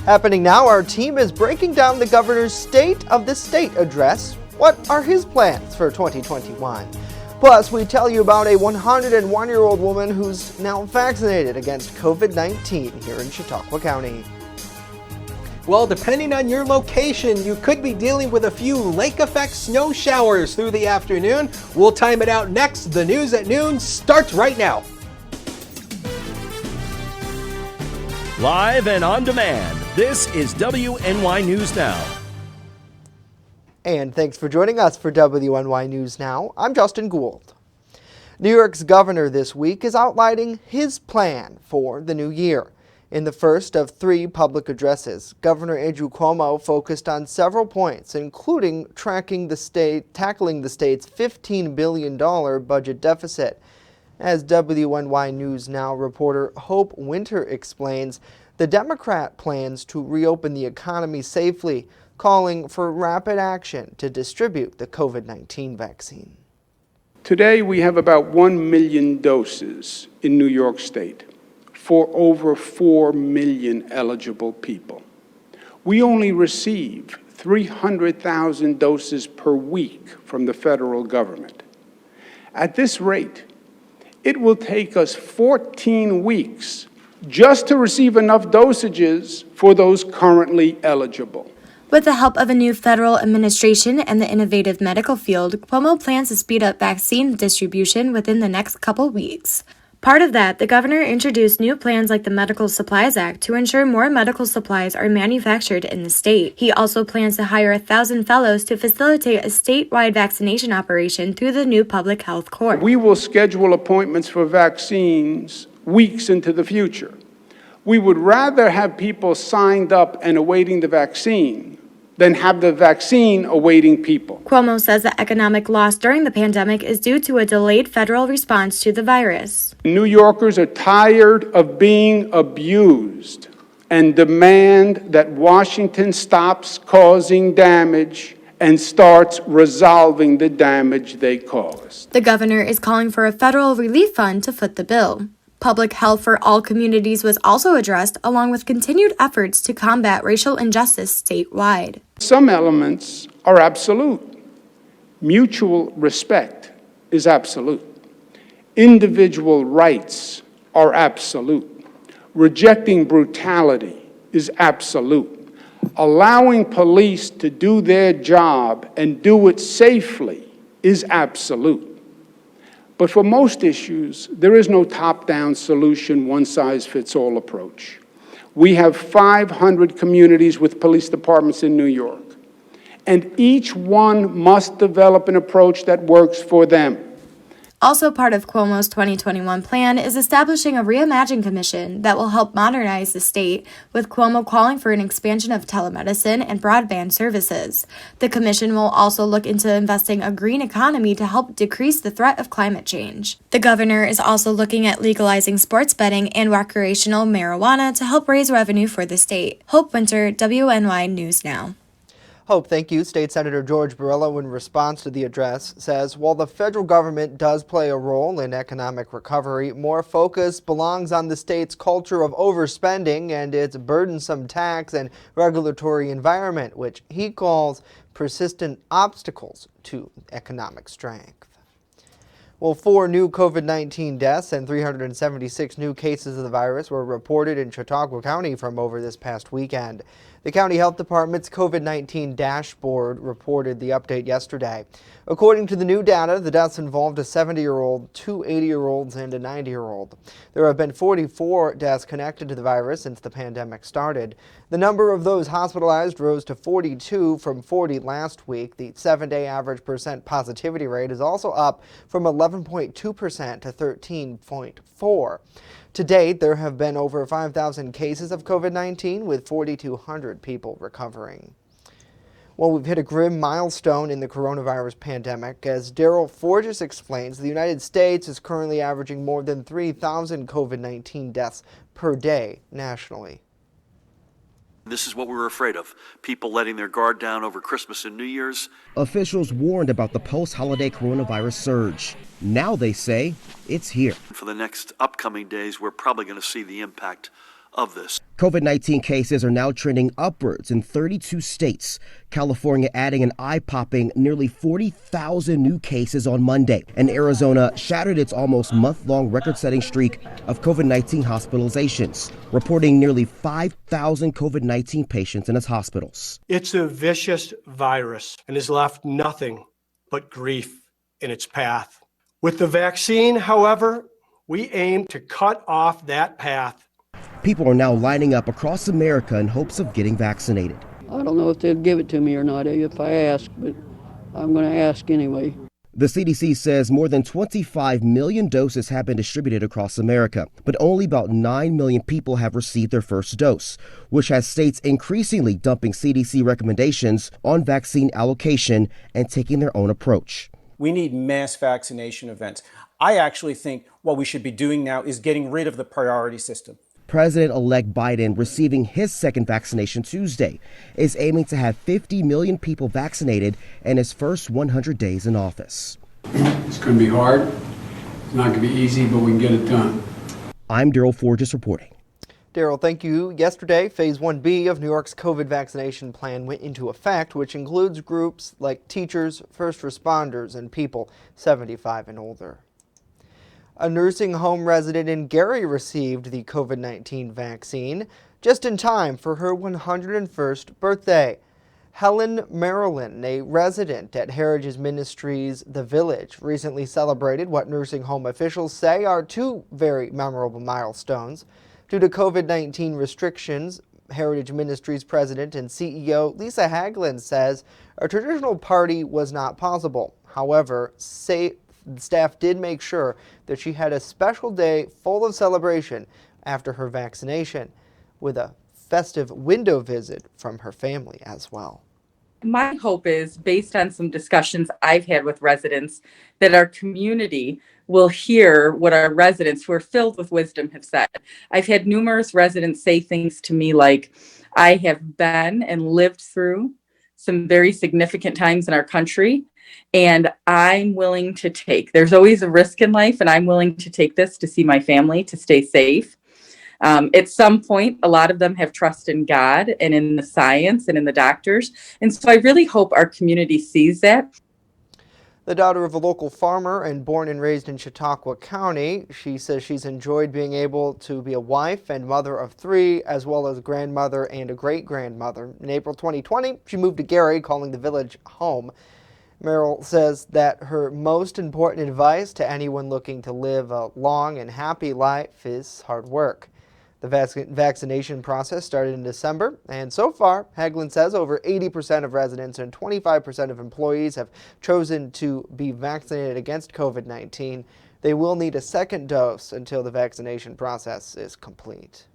Happening now, our team is breaking down the governor's State of the State address. What are his plans for 2021? Plus, we tell you about a 101-year-old woman who's now vaccinated against COVID-19 here in Chautauqua County. Well, depending on your location, you could be dealing with a few lake effect snow showers through the afternoon. We'll time it out next. The news at noon starts right now. Live and on demand, this is WNY News Now. And thanks for joining us for WNY News Now. I'm Justin Gould. New York's governor this week is outlining his plan for the new year. In the first of three public addresses, Governor Andrew Cuomo focused on several points, including tackling the state's $15 billion budget deficit. As WNY News Now reporter Hope Winter explains, the Democrat plans to reopen the economy safely, calling for rapid action to distribute the COVID-19 vaccine. Today we have about 1 million doses in New York State for over 4 million eligible people. We only receive 300,000 doses per week from the federal government. At this rate, it will take us 14 weeks just to receive enough dosages for those currently eligible. With the help of a new federal administration and the innovative medical field, Cuomo plans to speed up vaccine distribution within the next couple weeks. Part of that, the governor introduced new plans like the Medical Supplies Act to ensure more medical supplies are manufactured in the state. He also plans to hire 1,000 fellows to facilitate a statewide vaccination operation through the new public health court. We will schedule appointments for vaccines weeks into the future. We would rather have people signed up and awaiting the vaccine than have the vaccine awaiting people. Cuomo says the economic loss during the pandemic is due to a delayed federal response to the virus. New Yorkers are tired of being abused and demand that Washington stops causing damage and starts resolving the damage they caused. The governor is calling for a federal relief fund to foot the bill. Public health for all communities was also addressed, along with continued efforts to combat racial injustice statewide. Some elements are absolute. Mutual respect is absolute. Individual rights are absolute. Rejecting brutality is absolute. Allowing police to do their job and do it safely is absolute. But for most issues, there is no top-down solution, one-size-fits-all approach. We have 500 communities with police departments in New York, and each one must develop an approach that works for them. Also part of Cuomo's 2021 plan is establishing a Reimagine Commission that will help modernize the state, with Cuomo calling for an expansion of telemedicine and broadband services. The commission will also look into investing a green economy to help decrease the threat of climate change. The governor is also looking at legalizing sports betting and recreational marijuana to help raise revenue for the state. Hope Winter, WNY News Now. Hope, thank you. State Senator George Borrello, in response to the address, says while the federal government does play a role in economic recovery, more focus belongs on the state's culture of overspending and its burdensome tax and regulatory environment, which he calls persistent obstacles to economic strength. Well, 4 new COVID-19 deaths and 376 new cases of the virus were reported in Chautauqua County from over this past weekend. The County Health Department's COVID-19 dashboard reported the update yesterday. According to the new data, the deaths involved a 70-year-old, 2 80-year-olds, and a 90-year-old. There have been 44 deaths connected to the virus since the pandemic started. The number of those hospitalized rose to 42 from 40 last week. The 7-day average percent positivity rate is also up from 11.2% to 13.4%. To date, there have been over 5,000 cases of COVID-19, with 4,200 people recovering. Well, we've hit a grim milestone in the coronavirus pandemic. As Daryl Forges explains, the United States is currently averaging more than 3,000 COVID-19 deaths per day nationally. This is what we were afraid of, people letting their guard down over Christmas and New Year's. Officials warned about the post-holiday coronavirus surge. Now they say it's here. For the next upcoming days, we're probably going to see the impact of this. COVID-19 cases are now trending upwards in 32 states. California adding an eye-popping nearly 40,000 new cases on Monday. And Arizona shattered its almost month-long record-setting streak of COVID-19 hospitalizations, reporting nearly 5,000 COVID-19 patients in its hospitals. It's a vicious virus and has left nothing but grief in its path. With the vaccine, however, we aim to cut off that path. People are now lining up across America in hopes of getting vaccinated. I don't know if they'll give it to me or not if I ask, but I'm going to ask anyway. The CDC says more than 25 million doses have been distributed across America, but only about 9 million people have received their first dose, which has states increasingly dumping CDC recommendations on vaccine allocation and taking their own approach. We need mass vaccination events. I actually think what we should be doing now is getting rid of the priority system. President-elect Biden, receiving his second vaccination Tuesday, is aiming to have 50 million people vaccinated in his first 100 days in office. It's going to be hard. It's not going to be easy, but we can get it done. I'm Daryl Forges reporting. Daryl, thank you. Yesterday, Phase 1B of New York's COVID vaccination plan went into effect, which includes groups like teachers, first responders, and people 75 and older. A nursing home resident in Gary received the COVID-19 vaccine just in time for her 101st birthday. Helen Marilyn, a resident at Heritage Ministries The Village, recently celebrated what nursing home officials say are two very memorable milestones. Due to COVID-19 restrictions, Heritage Ministries President and CEO Lisa Haglund says a traditional party was not possible. However, staff did make sure that she had a special day full of celebration after her vaccination, with a festive window visit from her family as well. My hope is, based on some discussions I've had with residents, that our community will hear what our residents who are filled with wisdom have said. I've had numerous residents say things to me like, I have been and lived through some very significant times in our country, and I'm willing to there's always a risk in life, and I'm willing to take this to see my family, to stay safe. At some point, a lot of them have trust in God and in the science and in the doctors. And so I really hope our community sees that. The daughter of a local farmer and born and raised in Chautauqua County, she says she's enjoyed being able to be a wife and mother of 3, as well as grandmother and a great-grandmother. In April 2020, she moved to Gary, calling the village home. Merrill says that her most important advice to anyone looking to live a long and happy life is hard work. The vaccination process started in December, and so far, Haglund says over 80% of residents and 25% of employees have chosen to be vaccinated against COVID-19. They will need a second dose until the vaccination process is complete.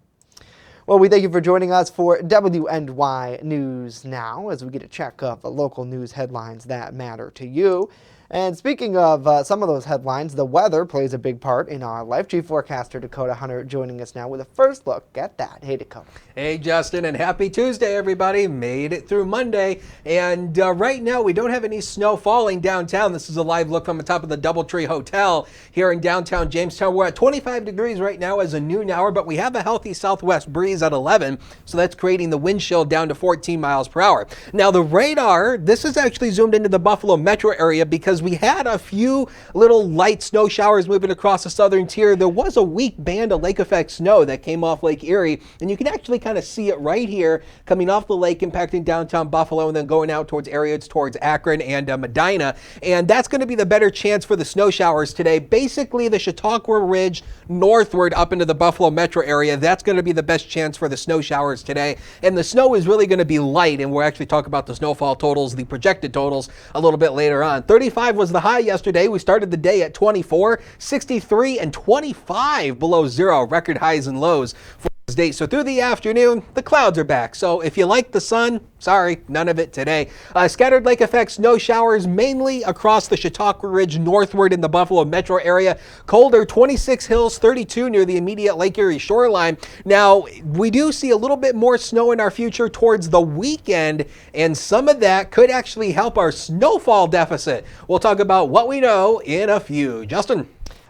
Well, we thank you for joining us for WNY News Now as we get a check of the local news headlines that matter to you. And speaking of some of those headlines, the weather plays a big part in our life. Chief Forecaster Dakota Hunter joining us now with a first look at that. Hey, Dakota. Hey, Justin, and happy Tuesday, everybody. Made it through Monday. And right now, we don't have any snow falling downtown. This is a live look from the top of the Doubletree Hotel here in downtown Jamestown. We're at 25 degrees right now as a noon hour, but we have a healthy southwest breeze at 11, so that's creating the wind chill down to 14 miles per hour. Now, the radar, this is actually zoomed into the Buffalo metro area because we had a few little light snow showers moving across the southern tier. There was a weak band of lake effect snow that came off Lake Erie, and you can actually kind of see it right here coming off the lake, impacting downtown Buffalo, and then going out towards areas towards Akron and Medina. And that's going to be the better chance for the snow showers today. Basically, the Chautauqua Ridge northward up into the Buffalo metro area, that's going to be the best chance for the snow showers today. And the snow is really going to be light, and we'll actually talk about the snowfall totals, the projected totals, a little bit later on. 35 was the high yesterday. We started the day at 24, 63, and 25 below zero, record highs and lows for this day. So through the afternoon, the clouds are back. So if you like the sun, sorry, none of it today. Scattered lake effect snow showers mainly across the Chautauqua Ridge northward in the Buffalo metro area. Colder, 26 Hills, 32 near the immediate Lake Erie shoreline. Now, we do see a little bit more snow in our future towards the weekend, and some of that could actually help our snowfall deficit. We'll talk about what we know in a few. Justin.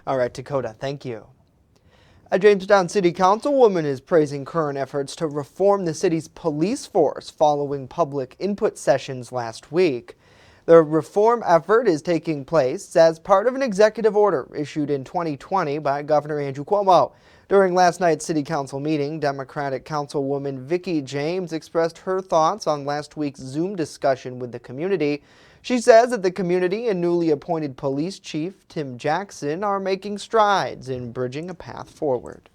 All right, Dakota, thank you. A Jamestown City Councilwoman is praising current efforts to reform the city's police force following public input sessions last week. The reform effort is taking place as part of an executive order issued in 2020 by Governor Andrew Cuomo. During last night's City Council meeting, Democratic Councilwoman Vicki James expressed her thoughts on last week's Zoom discussion with the community. She says that the community and newly appointed police chief Tim Jackson are making strides in bridging a path forward.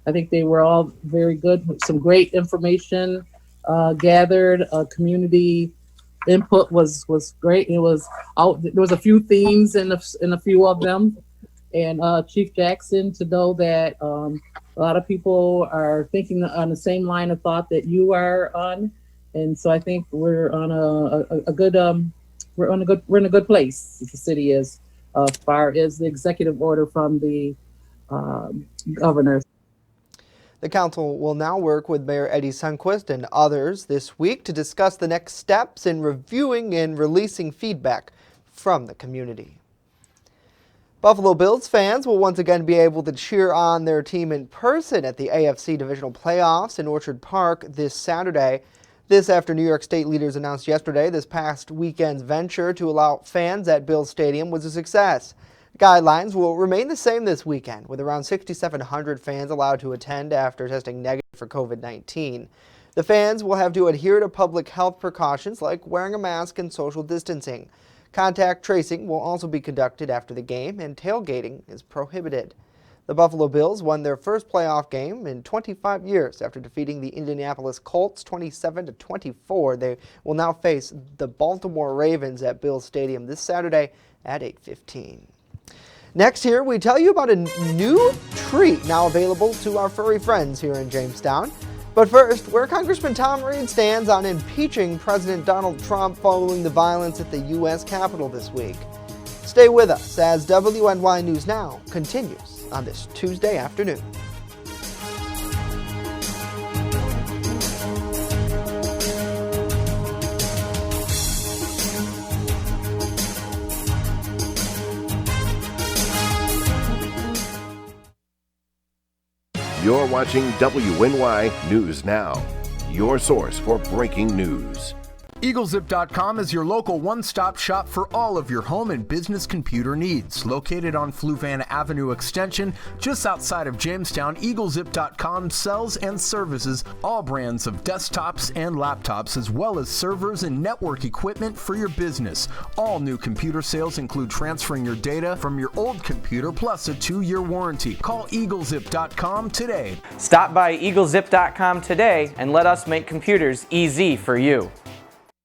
I think they were all very good, some great information gathered. Community input was great. It was out. There was a few themes in a few of them, and Chief Jackson, to know that a lot of people are thinking on the same line of thought that you are on. And so I think we're on a good place. The city is, as far as the executive order from the governor. The council will now work with Mayor Eddie Sundquist and others this week to discuss the next steps in reviewing and releasing feedback from the community. Buffalo Bills fans will once again be able to cheer on their team in person at the AFC Divisional Playoffs in Orchard Park this Saturday. This after New York State leaders announced yesterday this past weekend's venture to allow fans at Bills Stadium was a success. Guidelines will remain the same this weekend, with around 6,700 fans allowed to attend after testing negative for COVID-19. The fans will have to adhere to public health precautions like wearing a mask and social distancing. Contact tracing will also be conducted after the game, and tailgating is prohibited. The Buffalo Bills won their first playoff game in 25 years after defeating the Indianapolis Colts 27-24. They will now face the Baltimore Ravens at Bills Stadium this Saturday at 8:15. Next here, we tell you about a new treat now available to our furry friends here in Jamestown. But first, where Congressman Tom Reed stands on impeaching President Donald Trump following the violence at the U.S. Capitol this week. Stay with us as WNY News Now continues on this Tuesday afternoon. You're watching WNY News Now, your source for breaking news. EagleZip.com is your local one-stop shop for all of your home and business computer needs. Located on Fluvanna Avenue Extension, just outside of Jamestown, EagleZip.com sells and services all brands of desktops and laptops, as well as servers and network equipment for your business. All new computer sales include transferring your data from your old computer plus a 2-year warranty. Call EagleZip.com today. Stop by EagleZip.com today and let us make computers easy for you.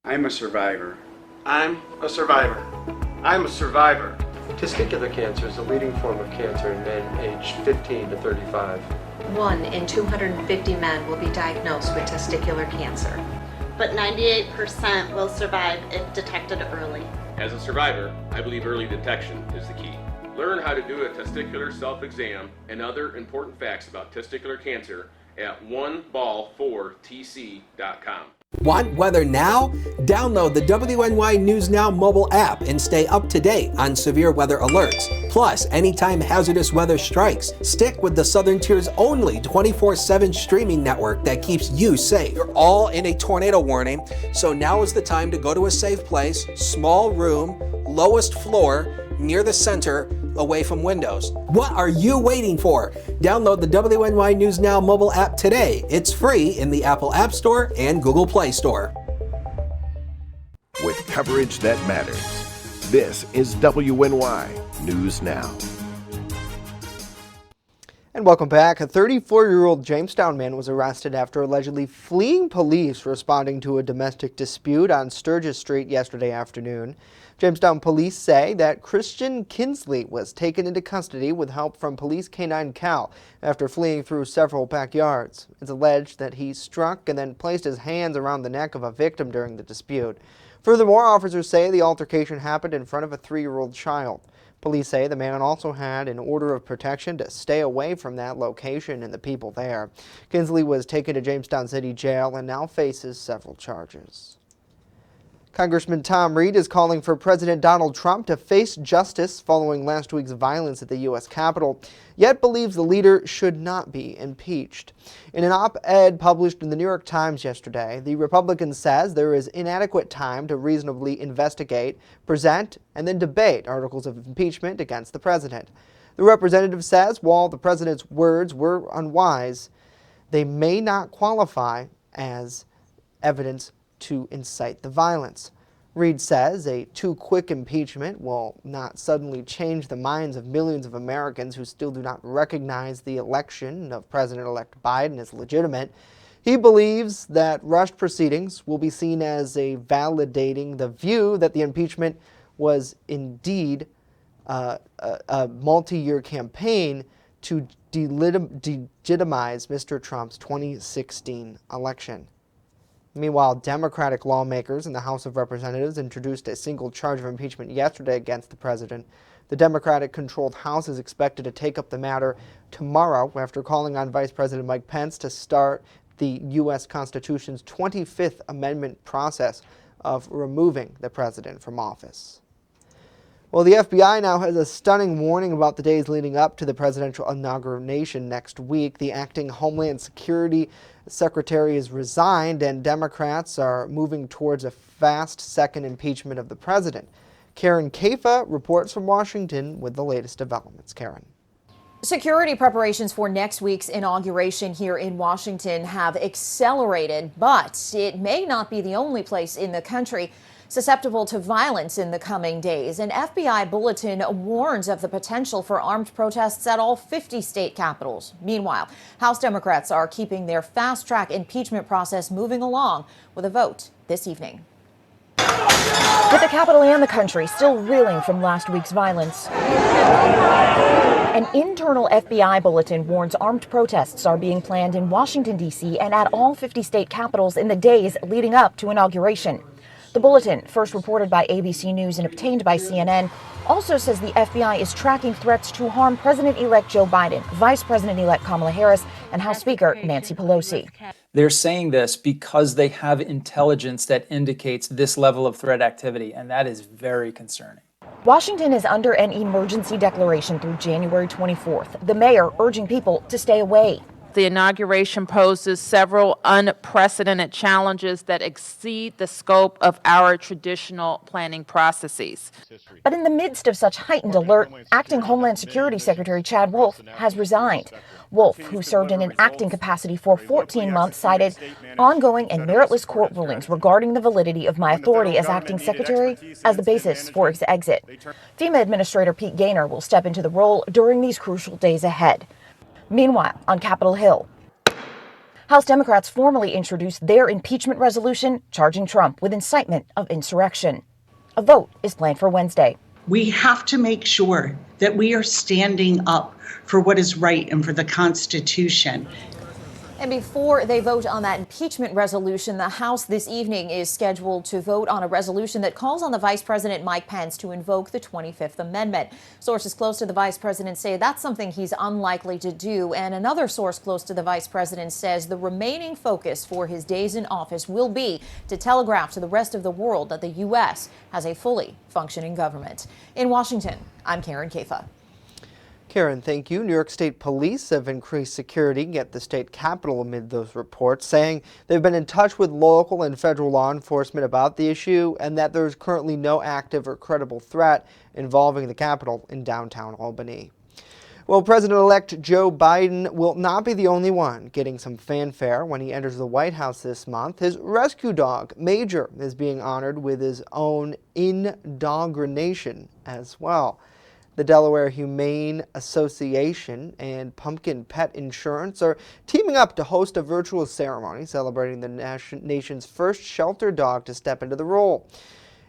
I'm a survivor. I'm a survivor. I'm a survivor. Testicular cancer is the leading form of cancer in men aged 15 to 35. 1 in 250 men will be diagnosed with testicular cancer. But 98% will survive if detected early. As a survivor, I believe early detection is the key. Learn how to do a testicular self-exam and other important facts about testicular cancer at oneball4tc.com. Want weather now? Download the WNY News Now mobile app and stay up to date on severe weather alerts. Plus, anytime hazardous weather strikes, stick with the Southern Tier's only 24/7 streaming network that keeps you safe. You're all in a tornado warning, so now is the time to go to a safe place, small room, lowest floor, near the center, away from windows. What are you waiting for? Download the WNY News Now mobile app today. It's free in the Apple App Store and Google Play Store. With coverage that matters, this is WNY News Now. And welcome back. A 34-year-old Jamestown man was arrested after allegedly fleeing police responding to a domestic dispute on Sturgis Street yesterday afternoon. Jamestown police say that Christian Kinsley was taken into custody with help from Police K-9 Cal after fleeing through several backyards. It's alleged that he struck and then placed his hands around the neck of a victim during the dispute. Furthermore, officers say the altercation happened in front of a 3-year-old child. Police say the man also had an order of protection to stay away from that location and the people there. Kinsley was taken to Jamestown City Jail and now faces several charges. Congressman Tom Reed is calling for President Donald Trump to face justice following last week's violence at the U.S. Capitol, yet believes the leader should not be impeached. In an op-ed published in the New York Times yesterday, the Republican says there is inadequate time to reasonably investigate, present, and then debate articles of impeachment against the president. The representative says while the president's words were unwise, they may not qualify as evidence to incite the violence. Reed says a too-quick impeachment will not suddenly change the minds of millions of Americans who still do not recognize the election of President-elect Biden as legitimate. He believes that rushed proceedings will be seen as validating the view that the impeachment was indeed a multi-year campaign to delegitimize Mr. Trump's 2016 election. Meanwhile, Democratic lawmakers in the House of Representatives introduced a single charge of impeachment yesterday against the president. The Democratic-controlled House is expected to take up the matter tomorrow after calling on Vice President Mike Pence to start the U.S. Constitution's 25th Amendment process of removing the president from office. Well, the FBI now has a stunning warning about the days leading up to the presidential inauguration next week. The acting Homeland Security Secretary has resigned, and Democrats are moving towards a fast second impeachment of the president. Karen Kafa reports from Washington with the latest developments. Karen. Security preparations for next week's inauguration here in Washington have accelerated, but it may not be the only place in the country susceptible to violence in the coming days. An FBI bulletin warns of the potential for armed protests at all 50 state capitals. Meanwhile, House Democrats are keeping their fast-track impeachment process moving along with a vote this evening. With the Capitol and the country still reeling from last week's violence, an internal FBI bulletin warns armed protests are being planned in Washington, D.C. and at all 50 state capitals in the days leading up to inauguration. The bulletin, first reported by ABC News and obtained by CNN, also says the FBI is tracking threats to harm President-elect Joe Biden, Vice President-elect Kamala Harris, and House Speaker Nancy Pelosi. They're saying this because they have intelligence that indicates this level of threat activity, and that is very concerning. Washington is under an emergency declaration through January 24th, the mayor urging people to stay away. The inauguration poses several unprecedented challenges that exceed the scope of our traditional planning processes. But in the midst of such heightened alert, acting Homeland Security Secretary Chad Wolf has resigned. Wolf, who served in an acting capacity for 14 months, cited ongoing and meritless court rulings regarding the validity of my authority as acting secretary as the basis for his exit. FEMA Administrator Pete Gaynor will step into the role during these crucial days ahead. Meanwhile, on Capitol Hill, House Democrats formally introduced their impeachment resolution charging Trump with incitement of insurrection. A vote is planned for Wednesday. We have to make sure that we are standing up for what is right and for the Constitution. And before they vote on that impeachment resolution, the House this evening is scheduled to vote on a resolution that calls on the Vice President Mike Pence to invoke the 25th Amendment. Sources close to the Vice President say that's something he's unlikely to do. And another source close to the Vice President says the remaining focus for his days in office will be to telegraph to the rest of the world that the U.S. has a fully functioning government. In Washington, I'm Karen Kafa. Karen, thank you. New York State Police have increased security at the state capitol amid those reports, saying they've been in touch with local and federal law enforcement about the issue and that there's currently no active or credible threat involving the Capitol in downtown Albany. Well, President-elect Joe Biden will not be the only one getting some fanfare when he enters the White House this month. His rescue dog, Major, is being honored with his own indogrenation as well. The Delaware Humane Association and Pumpkin Pet Insurance are teaming up to host a virtual ceremony celebrating the nation's first shelter dog to step into the role.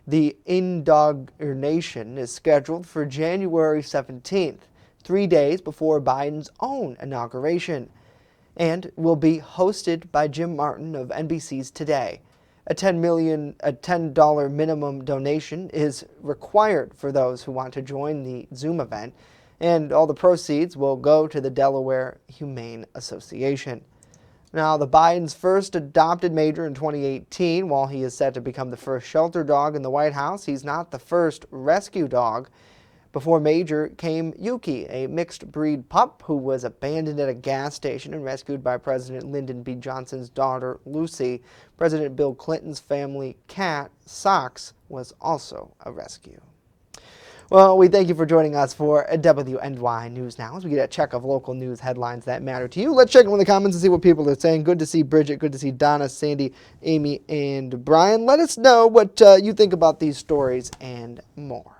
The indogrenation is scheduled for January 17th, 3 days before Biden's own inauguration, and will be hosted by Jim Martin of NBC's Today. A $10 minimum donation is required for those who want to join the Zoom event, and all the proceeds will go to the Delaware Humane Association. Now, the Biden's first adopted Major in 2018. While he is set to become the first shelter dog in the White House, he's not the first rescue dog. Before Major came Yuki, a mixed breed pup who was abandoned at a gas station and rescued by President Lyndon B. Johnson's daughter, Lucy. President Bill Clinton's family cat, Socks, was also a rescue. Well, we thank you for joining us for WNY News Now as we get a check of local news headlines that matter to you. Let's check in the comments and see what people are saying. Good to see Bridget. Good to see Donna, Sandy, Amy, and Brian. Let us know what you think about these stories and more.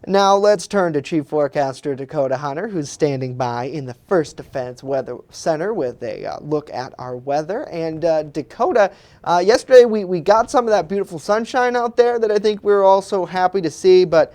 Now let's turn to Chief Forecaster Dakota Hunter, who's standing by in the First Defense Weather Center with a look at our weather. And Dakota, yesterday we got some of that beautiful sunshine out there that I think we were all so happy to see, but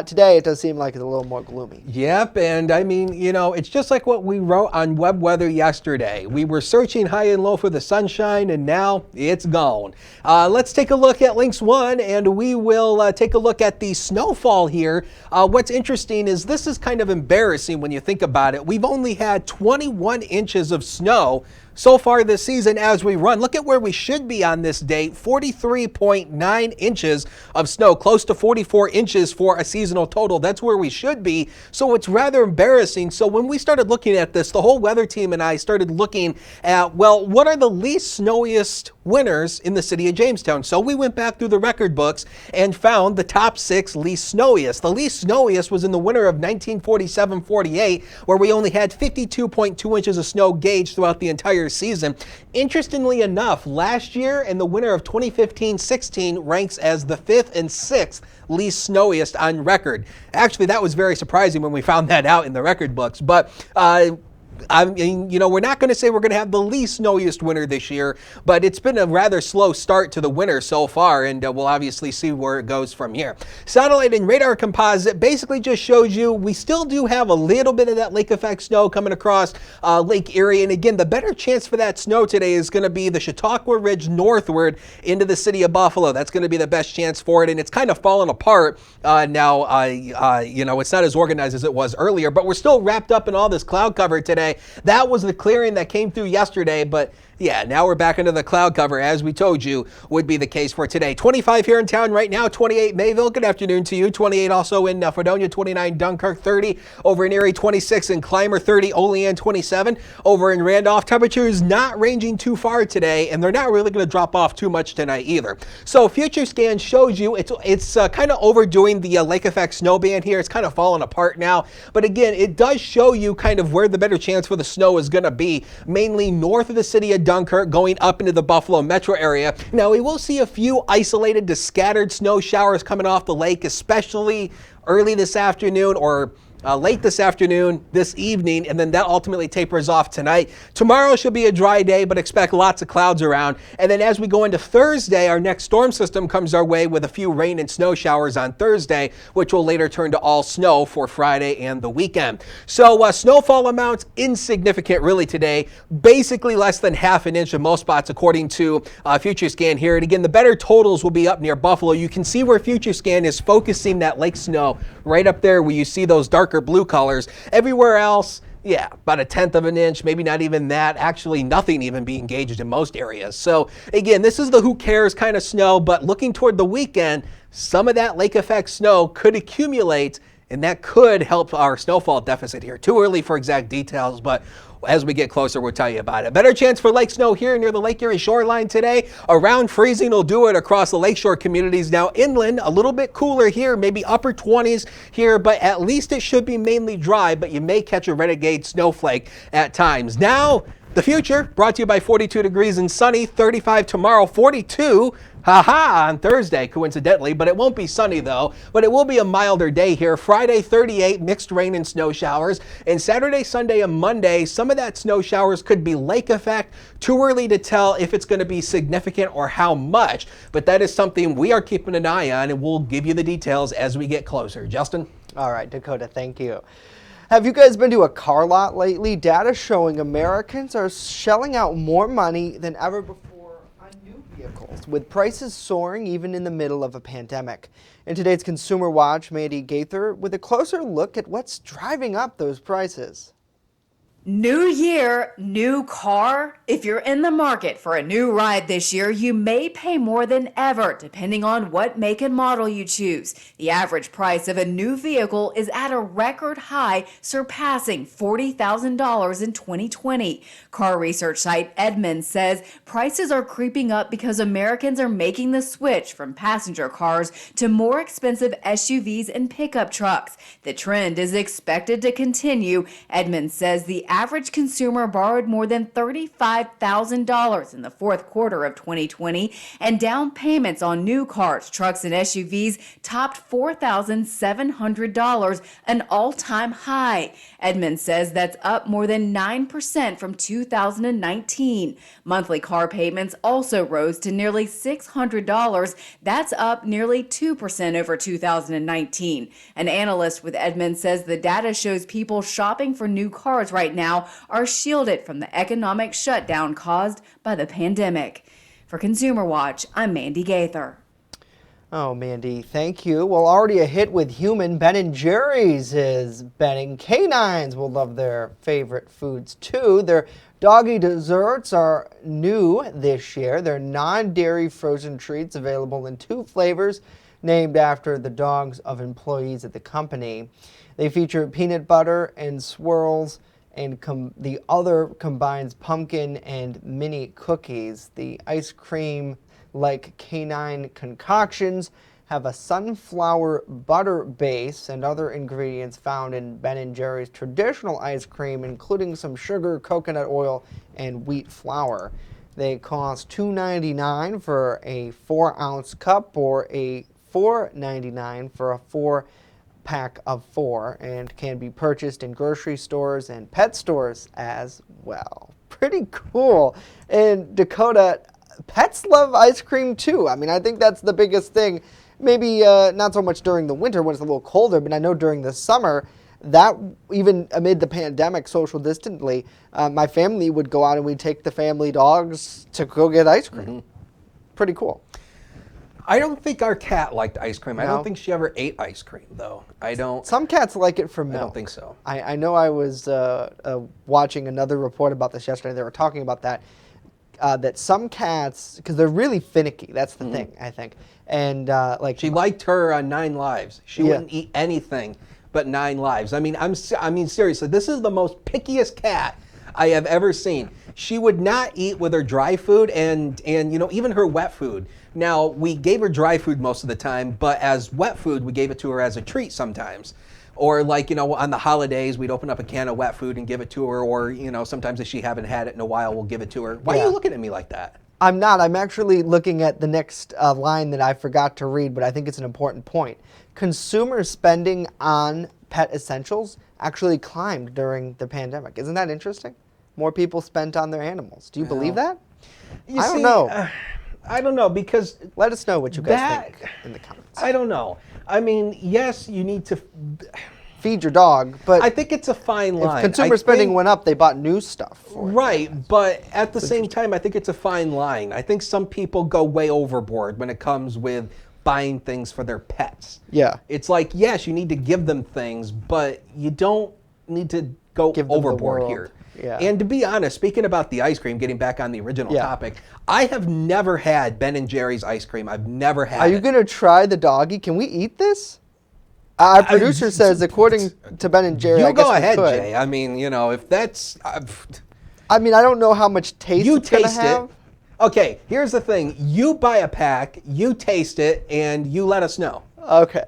today it does seem like it's a little more gloomy. Yep, and I mean, you know, it's just like what we wrote on Web Weather yesterday. We were searching high and low for the sunshine, and now it's gone. Let's take a look at Links 1, and we will take a look at the snowfall here. What's interesting is this is kind of embarrassing when you think about it. We've only had 21 inches of snow so far this season as we run. Look at where we should be on this date, 43.9 inches of snow, close to 44 inches for a seasonal total. That's where we should be. So it's rather embarrassing. So when we started looking at this, the whole weather team and I started looking at, well, what are the least snowiest winters in the city of Jamestown? So we went back through the record books and found the top 6 least snowiest. The least snowiest was in the winter of 1947-48, where we only had 52.2 inches of snow gauged throughout the entire season. Interestingly enough, last year in the winter of 2015-16 ranks as the 5th and 6th least snowiest on record. Actually, that was very surprising when we found that out in the record books. But I mean, you know, we're not going to say we're going to have the least snowiest winter this year, but it's been a rather slow start to the winter so far, and we'll obviously see where it goes from here. Satellite and radar composite basically just shows you we still do have a little bit of that lake effect snow coming across Lake Erie, and again, the better chance for that snow today is going to be the Chautauqua Ridge northward into the city of Buffalo. That's going to be the best chance for it, and it's kind of fallen apart now. You know, it's not as organized as it was earlier, but we're still wrapped up in all this cloud cover today. That was the clearing that came through yesterday, but yeah, now we're back into the cloud cover, as we told you would be the case for today. 25 here in town right now, 28 Mayville. Good afternoon to you. 28 also in Fredonia, 29 Dunkirk, 30 over in Erie, 26 in Clymer, 30 Olean, 27 over in Randolph. Temperatures not ranging too far today, and they're not really going to drop off too much tonight either. So Future Scan shows you it's kind of overdoing the lake effect snow band here. It's kind of falling apart now, but again, it does show you kind of where the better chance for the snow is going to be, mainly north of the city of Dunkirk, going up into the Buffalo metro area. Now, we will see a few isolated to scattered snow showers coming off the lake, especially early this afternoon or late this afternoon, this evening, and then that ultimately tapers off tonight. Tomorrow should be a dry day, but expect lots of clouds around. And then as we go into Thursday, our next storm system comes our way with a few rain and snow showers on Thursday, which will later turn to all snow for Friday and the weekend. So snowfall amounts insignificant really today, basically less than half an inch in most spots according to Future Scan here. And again, the better totals will be up near Buffalo. You can see where Future Scan is focusing that lake snow right up there where you see those darker blue colors. Everywhere else, yeah, about 1/10 of an inch, maybe not even that. Actually, nothing even being gauged in most areas. So again, this is the who cares kind of snow, but looking toward the weekend, some of that lake effect snow could accumulate, and that could help our snowfall deficit here. Too early for exact details, but as we get closer, we'll tell you about it. Better chance for lake snow here near the Lake Erie shoreline today. Around freezing will do it across the lakeshore communities. Now inland, a little bit cooler here, maybe upper 20s here, but at least it should be mainly dry, but you may catch a renegade snowflake at times. Now, the future brought to you by 42 degrees and sunny, 35 tomorrow, 42 on Thursday, coincidentally, but it won't be sunny though, but it will be a milder day here. Friday, 38, mixed rain and snow showers, and Saturday, Sunday, and Monday, some of that snow showers could be lake effect. Too early to tell if it's going to be significant or how much, but that is something we are keeping an eye on, and we'll give you the details as we get closer. Justin? All right, Dakota, thank you. Have you guys been to a car lot lately? Data showing Americans are shelling out more money than ever before on new vehicles, with prices soaring even in the middle of a pandemic. In today's Consumer Watch, Mandy Gaither with a closer look at what's driving up those prices. New year, new car. If you're in the market for a new ride this year, you may pay more than ever, depending on what make and model you choose. The average price of a new vehicle is at a record high, surpassing $40,000 in 2020. Car research site Edmunds says prices are creeping up because Americans are making the switch from passenger cars to more expensive SUVs and pickup trucks. The trend is expected to continue. Edmunds says the average consumer borrowed more than $35,000 in the fourth quarter of 2020, and down payments on new cars, trucks, and SUVs topped $4,700, an all-time high. Edmunds says that's up more than 9% from 2019. Monthly car payments also rose to nearly $600. That's up nearly 2% over 2019. An analyst with Edmunds says the data shows people shopping for new cars right now are shielded from the economic shutdown caused by the pandemic. For Consumer Watch, I'm Mandy Gaither. Oh, Mandy, thank you. Well, already a hit with human, Ben & Jerry's is betting canines will love their favorite foods too. Their doggy desserts are new this year. They're non-dairy frozen treats available in 2 flavors named after the dogs of employees at the company. They feature peanut butter and swirls, and the other combines pumpkin and mini cookies. The ice cream-like canine concoctions have a sunflower butter base and other ingredients found in Ben & Jerry's traditional ice cream, including some sugar, coconut oil, and wheat flour. They cost $2.99 for a 4-ounce cup or a $4.99 for a 4-pack of 4, and can be purchased in grocery stores and pet stores as well. Pretty cool. And Dakota, pets love ice cream too. I mean, I think that's the biggest thing. Maybe not so much during the winter when it's a little colder, but I know during the summer, that even amid the pandemic, social distantly, my family would go out and we'd take the family dogs to go get ice cream. Mm-hmm. Pretty cool. I don't think our cat liked ice cream. No. I don't think she ever ate ice cream, though. I don't. Some cats like it for milk. I don't think so. I know I was watching another report about this yesterday. They were talking about that, that some cats, because they're really finicky. That's the thing, I think. And like she liked her 9 lives. She wouldn't eat anything but 9 lives. I mean, seriously, this is the most pickiest cat I have ever seen. She would not eat with her dry food and you know, even her wet food. Now, we gave her dry food most of the time, but as wet food, we gave it to her as a treat sometimes. Or like, you know, on the holidays, we'd open up a can of wet food and give it to her. Or, you know, sometimes if she haven't had it in a while, we'll give it to her. Why are you looking at me like that? I'm not. I'm actually looking at the next line that I forgot to read, but I think it's an important point. Consumer spending on pet essentials actually climbed during the pandemic. Isn't that interesting? More people spent on their animals. Do you believe that? I don't know. I don't know, because let us know what you guys think in the comments. I don't know. I mean, yes, you need to feed your dog, but I think it's a fine line. If consumer spending went up, they bought new stuff for it. But at the same time, I think it's a fine line. I think some people go way overboard when it comes with buying things for their pets. Yeah. It's like, yes, you need to give them things, but you don't need to go overboard here. Yeah. And to be honest, speaking about the ice cream, getting back on the original topic, I have never had Ben & Jerry's ice cream. I've never had it. Are you going to try the doggy? Can we eat this? Our producer says, according to Ben & Jerry, I guess go ahead, we could. Jay. I mean, you know, if that's... I mean, I don't know how much taste you it's going to taste have. it. Okay, here's the thing. You buy a pack, you taste it, and you let us know. Okay.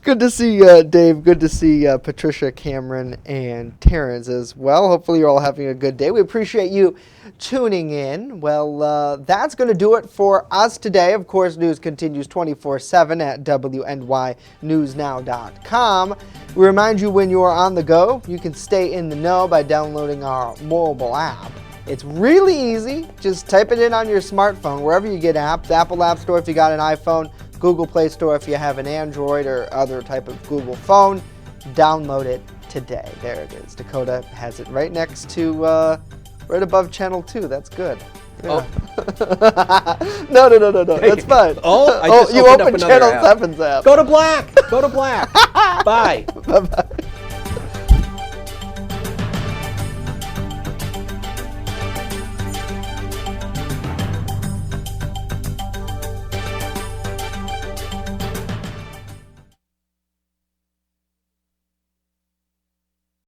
Good to see Dave. Good to see Patricia, Cameron, and Terrence as well. Hopefully you're all having a good day. We appreciate you tuning in. Well, that's going to do it for us today. Of course, news continues 24/7 at WNYNewsNow.com. We remind you when you are on the go, you can stay in the know by downloading our mobile app. It's really easy. Just type it in on your smartphone, wherever you get apps. Apple App Store if you got an iPhone, Google Play Store if you have an Android or other type of Google phone. Download it today. There it is. Dakota has it right next to, right above Channel 2. That's good. Yeah. Oh. No. That's fine. Oh, I just you opened Channel 7's app. Go to black. Go to black. Bye. Bye-bye.